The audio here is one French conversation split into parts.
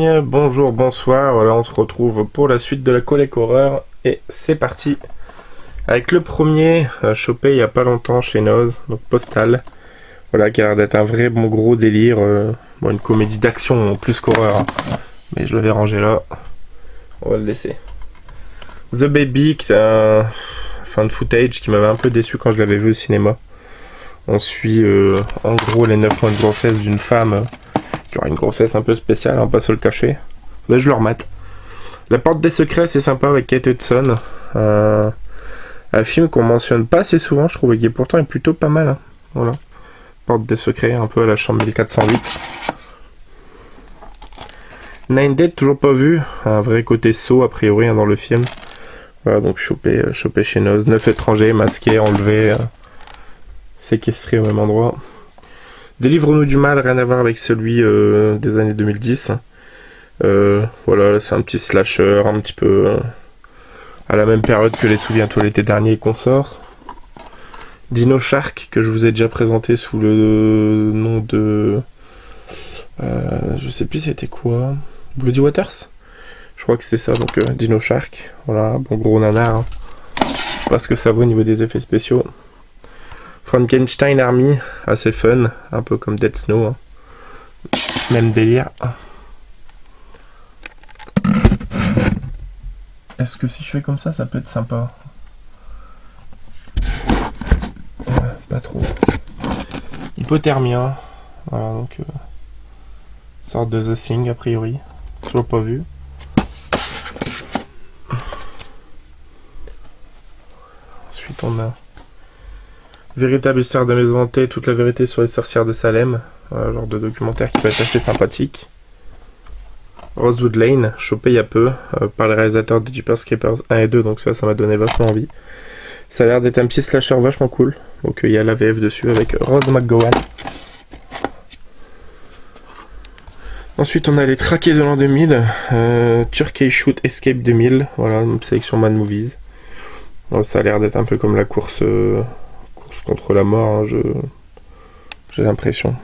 gang, bonjour, bonsoir, voilà on se retrouve pour la suite de la Collecte Horreur et c'est parti avec le premier chopé il y a pas longtemps chez Noz, donc Postal, voilà qui a l'air d'être un vrai bon gros délire, bon, une comédie d'action plus qu'horreur, hein. Mais je l'avais rangé là, on va le laisser. The Baby, qui est un fan footage qui m'avait un peu déçu quand je l'avais vu au cinéma. On suit en gros les 9 mois de grossesse d'une femme qui aura une grossesse un peu spéciale, on va pas se le cacher. Là je le remate. La Porte des Secrets, c'est sympa avec Kate Hudson. Un film qu'on mentionne pas assez souvent, je trouve, et qui pourtant est plutôt pas mal. Hein. Voilà. Porte des Secrets, un peu à la chambre 1408. Nine Dead, toujours pas vu. Un vrai côté saut a priori hein, dans le film. Voilà, donc chopé chez Noz. 9 étrangers, masqués, enlevés, séquestrés au même endroit. Délivre-nous du mal, rien à voir avec celui des années 2010. Voilà, c'est un petit slasher, un petit peu à la même période que les Souviens-toi l'été dernier et qu'on sort. Dino Shark, que je vous ai déjà présenté sous le nom de... je sais plus c'était quoi. Bloody Waters, je crois que c'est ça, donc Dino Shark. Voilà, bon gros nanar. Hein. Je sais pas ce que ça vaut au niveau des effets spéciaux. Frankenstein Army, assez fun, un peu comme Dead Snow. Hein. Même délire. Est-ce que si je fais comme ça peut être sympa? Pas trop. Hypothermia. Voilà, donc... sorte de The Thing, a priori. Toujours pas vu. Ensuite, on a... Véritable histoire de maison hantée, toute la vérité sur les sorcières de Salem. Voilà, genre de documentaire qui peut être assez sympathique. Rosewood Lane, chopé il y a peu, par les réalisateurs de Jeepers Creepers 1 et 2, donc ça m'a donné vachement envie. Ça a l'air d'être un petit slasher vachement cool. Donc il y a la VF dessus avec Rose McGowan. Ensuite on a les traqués de l'an 2000, Turkey Shoot Escape 2000, voilà, une sélection Mad Movies. Donc, ça a l'air d'être un peu comme la course contre la mort, hein, j'ai l'impression.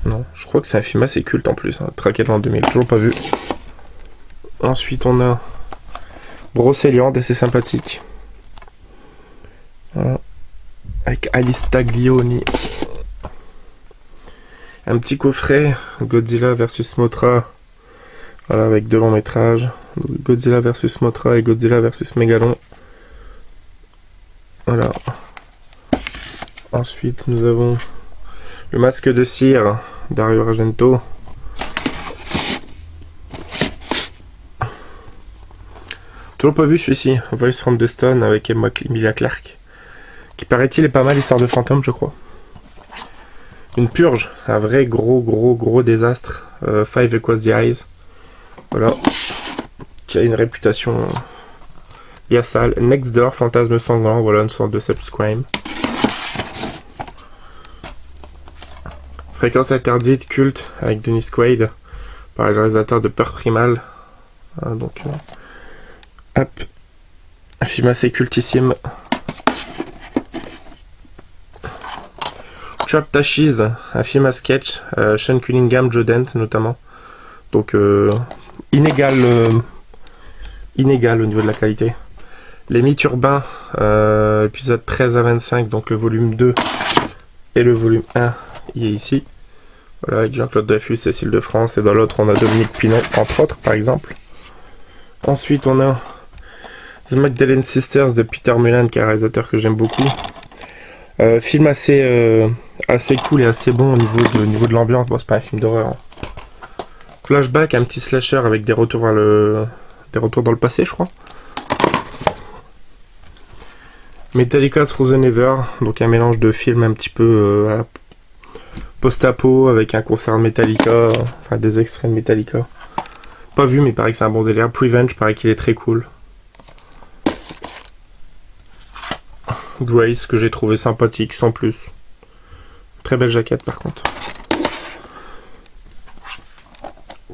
Non, je crois que c'est un film assez culte en plus, hein, traqué de l'an 2000, toujours pas vu. Ensuite on a Brocéliande, assez sympathique. Voilà. Avec Alice Taglioni. Un petit coffret, Godzilla vs Mothra, voilà, avec deux longs métrages, Godzilla vs Mothra et Godzilla vs Megalon. Voilà. Ensuite nous avons Le Masque de Cire, Dario Argento. Toujours pas vu celui-ci, Voice from the Stone avec Emilia Clarke, qui paraît-il est pas mal, histoire de fantôme je crois. Une purge, un vrai gros désastre, Five Across the Eyes, voilà, qui a une réputation bien sale. Next Door, Fantasme sanglant, voilà une sorte de subscribe. Fréquence interdite, culte, avec Dennis Quaid, par le réalisateur de Peur Primal, donc hop, un film assez cultissime. Trap Tashies, un film à sketch, Sean Cunningham, Joe Dent notamment. Donc inégal au niveau de la qualité. Les mythes urbains, épisode 13 à 25, donc le volume 2 et le volume 1, il est ici. Voilà, avec Jean-Claude Dreyfus, Cécile de France, et dans l'autre on a Dominique Pinon, entre autres par exemple. Ensuite on a The Magdalene Sisters de Peter Mullan, qui est un réalisateur que j'aime beaucoup. Film assez cool et assez bon au niveau de l'ambiance. Bon, c'est pas un film d'horreur. Hein. Flashback, un petit slasher avec des retours dans le passé, je crois. Metallica Through the Never, donc un mélange de films un petit peu post-apo avec un concert de Metallica, enfin des extraits de Metallica. Pas vu, mais il paraît que c'est un bon délire. Prevenge, paraît qu'il est très cool. Grace, que j'ai trouvé sympathique, sans plus. Très belle jaquette par contre.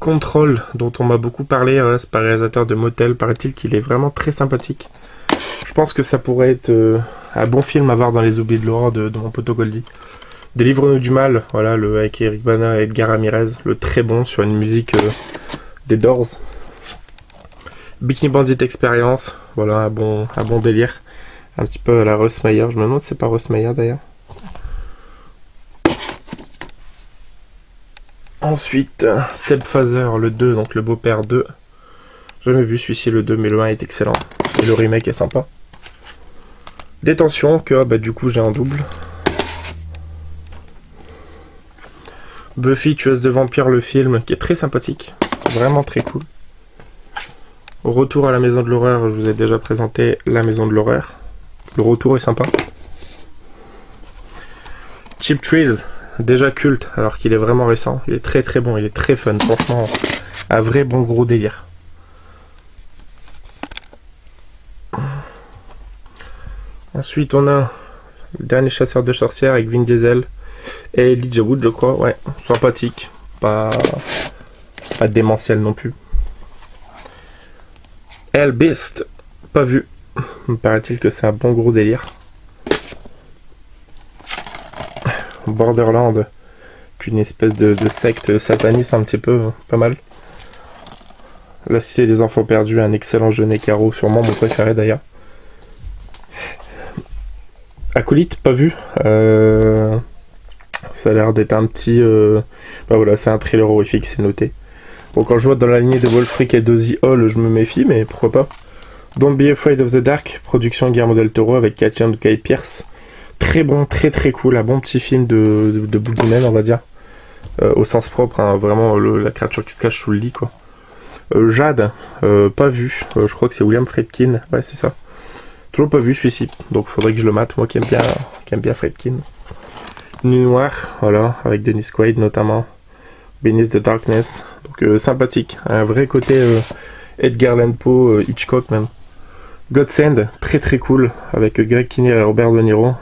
Control, dont on m'a beaucoup parlé, c'est par réalisateur de Motel, paraît-il qu'il est vraiment très sympathique. Je pense que ça pourrait être un bon film à voir dans les oubliés de l'horreur de mon poteau Goldie. Délivre-nous du mal, voilà, avec Eric Bana et Edgar Ramirez, le très bon sur une musique des Doors. Bikini Bandit Experience, voilà, un bon délire. Un petit peu à la Russ Meyer, je me demande si c'est pas Russ Meyer d'ailleurs. Ensuite, Stepfather, le 2, donc le beau-père 2. Jamais vu celui-ci, le 2, mais le 1 est excellent. Et le remake est sympa. Détention, que bah, du coup j'ai en double. Buffy, tueuse de vampires, le film, qui est très sympathique. Vraiment très cool. Retour à la maison de l'horreur, je vous ai déjà présenté la maison de l'horreur. Le retour est sympa. Cheap Thrills, déjà culte, alors qu'il est vraiment récent. Il est très très bon, il est très fun, franchement. Un vrai bon gros délire. Ensuite, on a le dernier chasseur de sorcières avec Vin Diesel et Elijah Wood, je crois. Ouais, sympathique. Pas démentiel non plus. Hell Beast, pas vu. Me paraît-il que c'est un bon gros délire. Borderland, qu'une espèce de secte sataniste un petit peu, pas mal. La Cité des Enfants Perdus, un excellent Jeunet Caro, sûrement mon préféré d'ailleurs. Acolyte, pas vu. Ça a l'air d'être un petit... Bah voilà, c'est un thriller horrifique, c'est noté. Bon, quand je vois dans la lignée de Wolfric et d'Ozzy Hall, je me méfie, mais pourquoi pas. Don't Be Afraid of the Dark, production Guillermo del Toro avec Cat James, Guy Pearce. Très bon, très très cool, un bon petit film de boogeyman, on va dire. Au sens propre, hein, vraiment la créature qui se cache sous le lit, quoi. Jade, pas vu. Je crois que c'est William Friedkin, ouais c'est ça. Toujours pas vu celui-ci, donc faudrait que je le mate, moi qui aime bien Friedkin. Nuit Noire, voilà, avec Dennis Quaid notamment. Beneath the Darkness, donc sympathique, un vrai côté Edgar Allan Poe, Hitchcock même. Godsend, très très cool, avec Greg Kinnear et Robert De Niro.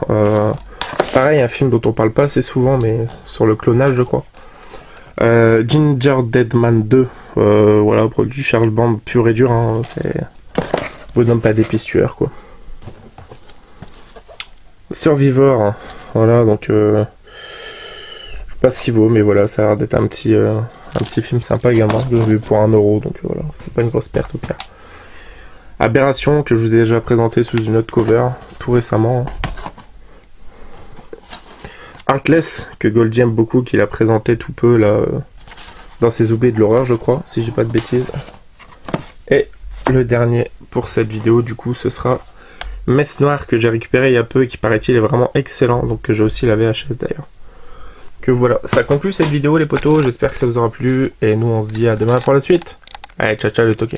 Pareil, un film dont on parle pas assez souvent, mais sur le clonage je crois. Ginger Deadman 2, voilà, produit Charles Band pur et dur, hein, vous nomme pas d'épices tueurs quoi. Survivor, voilà, donc je sais pas ce qu'il vaut, mais voilà, ça a l'air d'être un petit film sympa également, que j'ai vu pour 1€, donc voilà, c'est pas une grosse perte au pire. Aberration, que je vous ai déjà présenté sous une autre cover, tout récemment. Heartless, que Goldie aime beaucoup, qu'il a présenté tout peu là, dans ses oubliés de l'horreur, je crois, si j'ai pas de bêtises. Et le dernier pour cette vidéo, du coup, ce sera Messe Noire, que j'ai récupéré il y a peu et qui paraît-il est vraiment excellent, donc que j'ai aussi la VHS d'ailleurs. Que voilà, ça conclut cette vidéo les potos, j'espère que ça vous aura plu, et nous on se dit à demain pour la suite. Allez, ciao ciao le toqué.